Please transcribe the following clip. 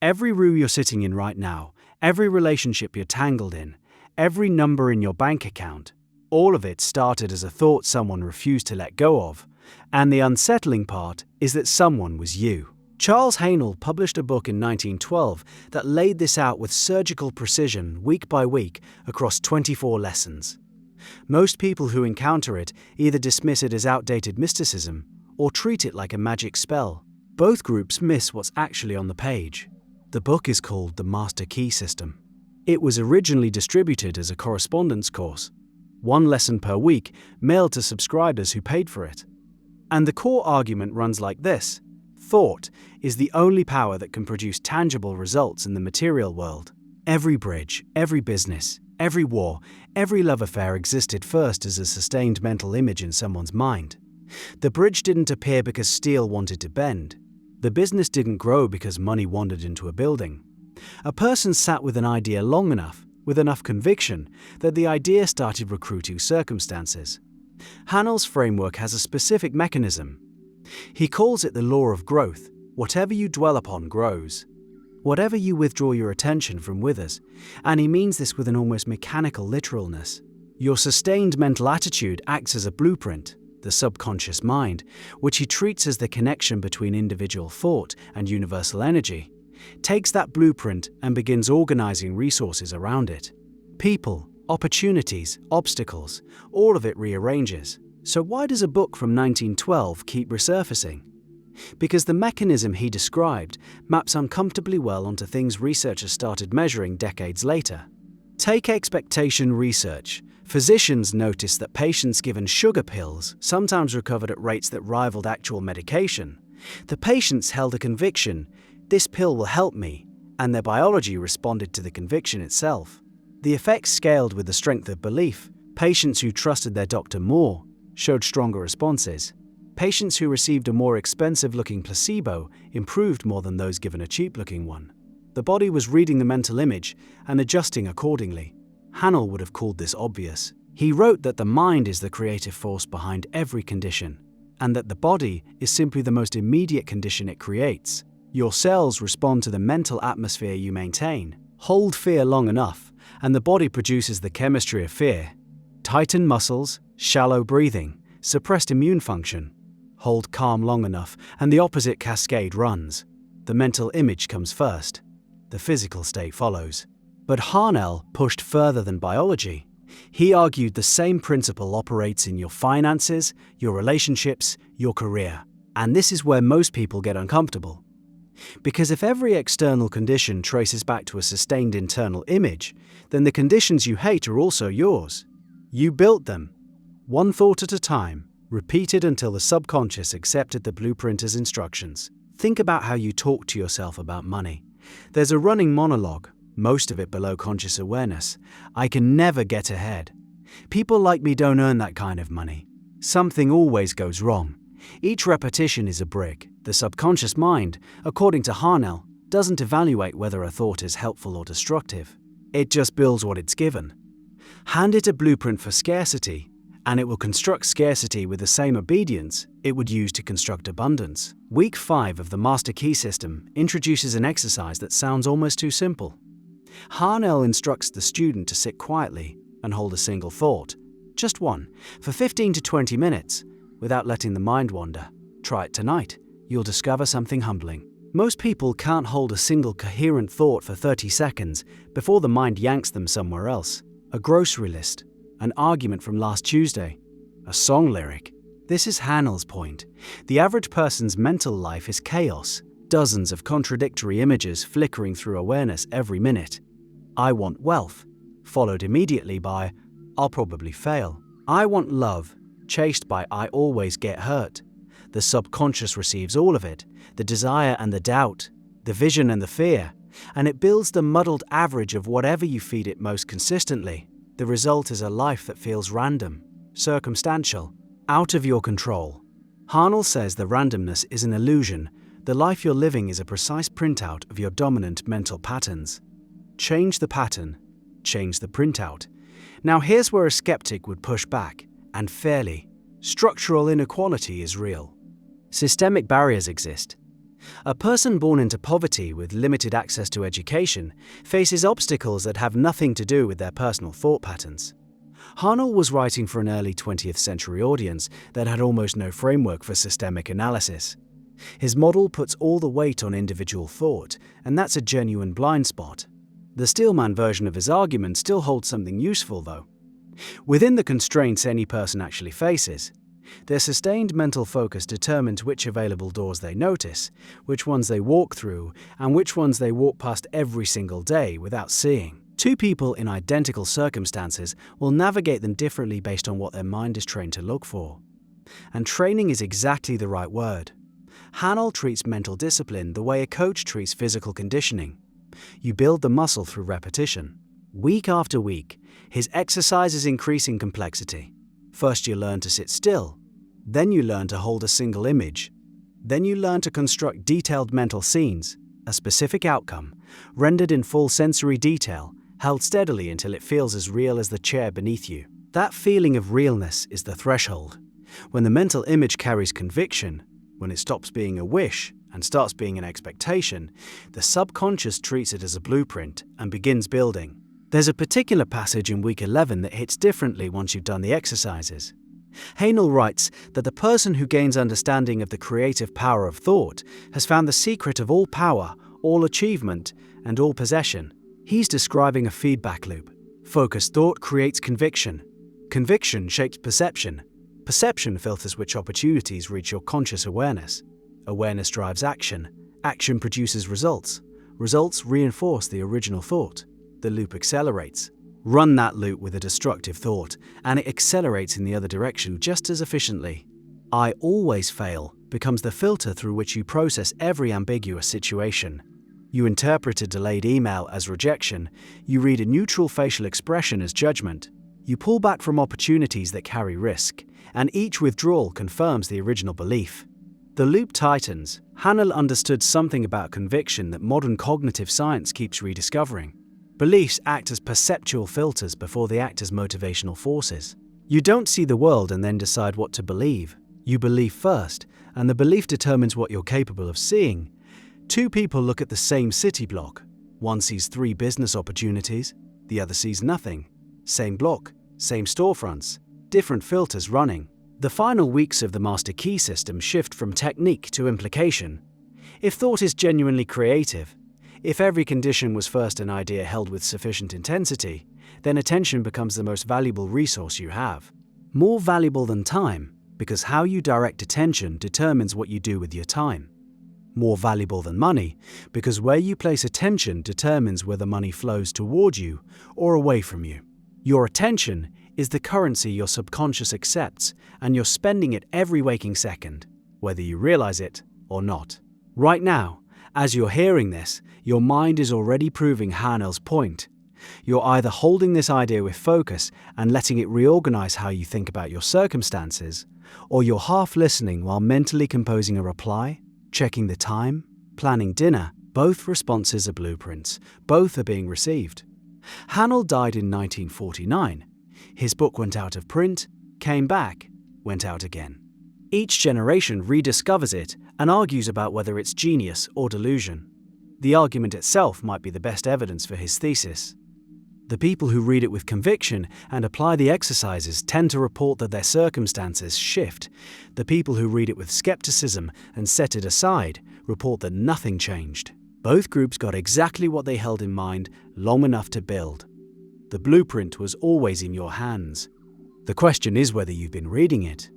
Every room you're sitting in right now, every relationship you're tangled in, every number in your bank account, all of it started as a thought someone refused to let go of. And the unsettling part is that someone was you. Charles Haanel published a book in 1912 that laid this out with surgical precision week by week across 24 lessons. Most people who encounter it either dismiss it as outdated mysticism or treat it like a magic spell. Both groups miss what's actually on the page. The book is called The Master Key System. It was originally distributed as a correspondence course, one lesson per week, mailed to subscribers who paid for it. And the core argument runs like this: thought is the only power that can produce tangible results in the material world. Every bridge, every business, every war, every love affair existed first as a sustained mental image in someone's mind. The bridge didn't appear because steel wanted to bend. The business didn't grow because money wandered into a building. A person sat with an idea long enough, with enough conviction, that the idea started recruiting circumstances. Haanel's framework has a specific mechanism. He calls it the law of growth. Whatever you dwell upon grows. Whatever you withdraw your attention from withers. And he means this with an almost mechanical literalness. Your sustained mental attitude acts as a blueprint, the subconscious mind, which he treats as the connection between individual thought and universal energy, takes that blueprint and begins organizing resources around it. People, opportunities, obstacles, all of it rearranges. So why does a book from 1912 keep resurfacing? Because the mechanism he described maps uncomfortably well onto things researchers started measuring decades later. Take expectation research. Physicians noticed that patients given sugar pills sometimes recovered at rates that rivaled actual medication. The patients held a conviction, this pill will help me, and their biology responded to the conviction itself. The effects scaled with the strength of belief. Patients who trusted their doctor more showed stronger responses. Patients who received a more expensive-looking placebo improved more than those given a cheap-looking one. The body was reading the mental image and adjusting accordingly. Haanel would have called this obvious. He wrote that the mind is the creative force behind every condition, and that the body is simply the most immediate condition it creates. Your cells respond to the mental atmosphere you maintain. Hold fear long enough, and the body produces the chemistry of fear. Tighten muscles, shallow breathing, suppressed immune function. Hold calm long enough, and the opposite cascade runs. The mental image comes first. The physical state follows. But Haanel pushed further than biology. He argued the same principle operates in your finances, your relationships, your career. And this is where most people get uncomfortable. Because if every external condition traces back to a sustained internal image, then the conditions you hate are also yours. You built them, one thought at a time, repeated until the subconscious accepted the blueprint as instructions. Think about how you talk to yourself about money. There's a running monologue, most of it below conscious awareness. I can never get ahead. People like me don't earn that kind of money. Something always goes wrong. Each repetition is a brick. The subconscious mind, according to Haanel, doesn't evaluate whether a thought is helpful or destructive. It just builds what it's given. Hand it a blueprint for scarcity, and it will construct scarcity with the same obedience it would use to construct abundance. Week 5 of the Master Key System introduces an exercise that sounds almost too simple. Haanel instructs the student to sit quietly and hold a single thought, just one, for 15 to 20 minutes, without letting the mind wander. Try it tonight. You'll discover something humbling. Most people can't hold a single coherent thought for 30 seconds before the mind yanks them somewhere else. A grocery list, an argument from last Tuesday, a song lyric. This is Haanel's point. The average person's mental life is chaos, dozens of contradictory images flickering through awareness every minute. I want wealth, followed immediately by, I'll probably fail. I want love, chased by I always get hurt. The subconscious receives all of it, the desire and the doubt, the vision and the fear, and it builds the muddled average of whatever you feed it most consistently. The result is a life that feels random, circumstantial, out of your control. Haanel says the randomness is an illusion. The life you're living is a precise printout of your dominant mental patterns. Change the pattern, change the printout. Now here's where a skeptic would push back, and fairly. Structural inequality is real. Systemic barriers exist. A person born into poverty with limited access to education faces obstacles that have nothing to do with their personal thought patterns. Haanel was writing for an early 20th century audience that had almost no framework for systemic analysis. His model puts all the weight on individual thought, and that's a genuine blind spot. The Steelman version of his argument still holds something useful, though. Within the constraints any person actually faces, their sustained mental focus determines which available doors they notice, which ones they walk through, and which ones they walk past every single day without seeing. Two people in identical circumstances will navigate them differently based on what their mind is trained to look for. And training is exactly the right word. Haanel treats mental discipline the way a coach treats physical conditioning. You build the muscle through repetition. Week after week, his exercises increase in complexity. First you learn to sit still. Then you learn to hold a single image. Then you learn to construct detailed mental scenes, a specific outcome, rendered in full sensory detail, held steadily until it feels as real as the chair beneath you. That feeling of realness is the threshold. When the mental image carries conviction, when it stops being a wish and starts being an expectation, the subconscious treats it as a blueprint and begins building. There's a particular passage in week 11 that hits differently once you've done the exercises. Haanel writes that the person who gains understanding of the creative power of thought has found the secret of all power, all achievement, and all possession. He's describing a feedback loop. Focused thought creates conviction. Conviction shapes perception. Perception filters which opportunities reach your conscious awareness. Awareness drives action. Action produces results. Results reinforce the original thought. The loop accelerates. Run that loop with a destructive thought, and it accelerates in the other direction just as efficiently. "I always fail" becomes the filter through which you process every ambiguous situation. You interpret a delayed email as rejection. You read a neutral facial expression as judgment. You pull back from opportunities that carry risk, and each withdrawal confirms the original belief. The loop tightens. Haanel understood something about conviction that modern cognitive science keeps rediscovering. Beliefs act as perceptual filters before they act as motivational forces. You don't see the world and then decide what to believe. You believe first, and the belief determines what you're capable of seeing. Two people look at the same city block. One sees 3 business opportunities, the other sees nothing. Same block, same storefronts, different filters running. The final weeks of the master key system shift from technique to implication. If thought is genuinely creative, if every condition was first an idea held with sufficient intensity, then attention becomes the most valuable resource you have. More valuable than time, because how you direct attention determines what you do with your time. More valuable than money, because where you place attention determines whether money flows toward you or away from you. Your attention is the currency your subconscious accepts, and you're spending it every waking second, whether you realize it or not. Right now, as you're hearing this, your mind is already proving Haanel's point. You're either holding this idea with focus and letting it reorganize how you think about your circumstances, or you're half listening while mentally composing a reply, checking the time, planning dinner. Both responses are blueprints. Both are being received. Haanel died in 1949. His book went out of print, came back, went out again. Each generation rediscovers it and argues about whether it's genius or delusion. The argument itself might be the best evidence for his thesis. The people who read it with conviction and apply the exercises tend to report that their circumstances shift. The people who read it with skepticism and set it aside report that nothing changed. Both groups got exactly what they held in mind long enough to build. The blueprint was always in your hands. The question is whether you've been reading it.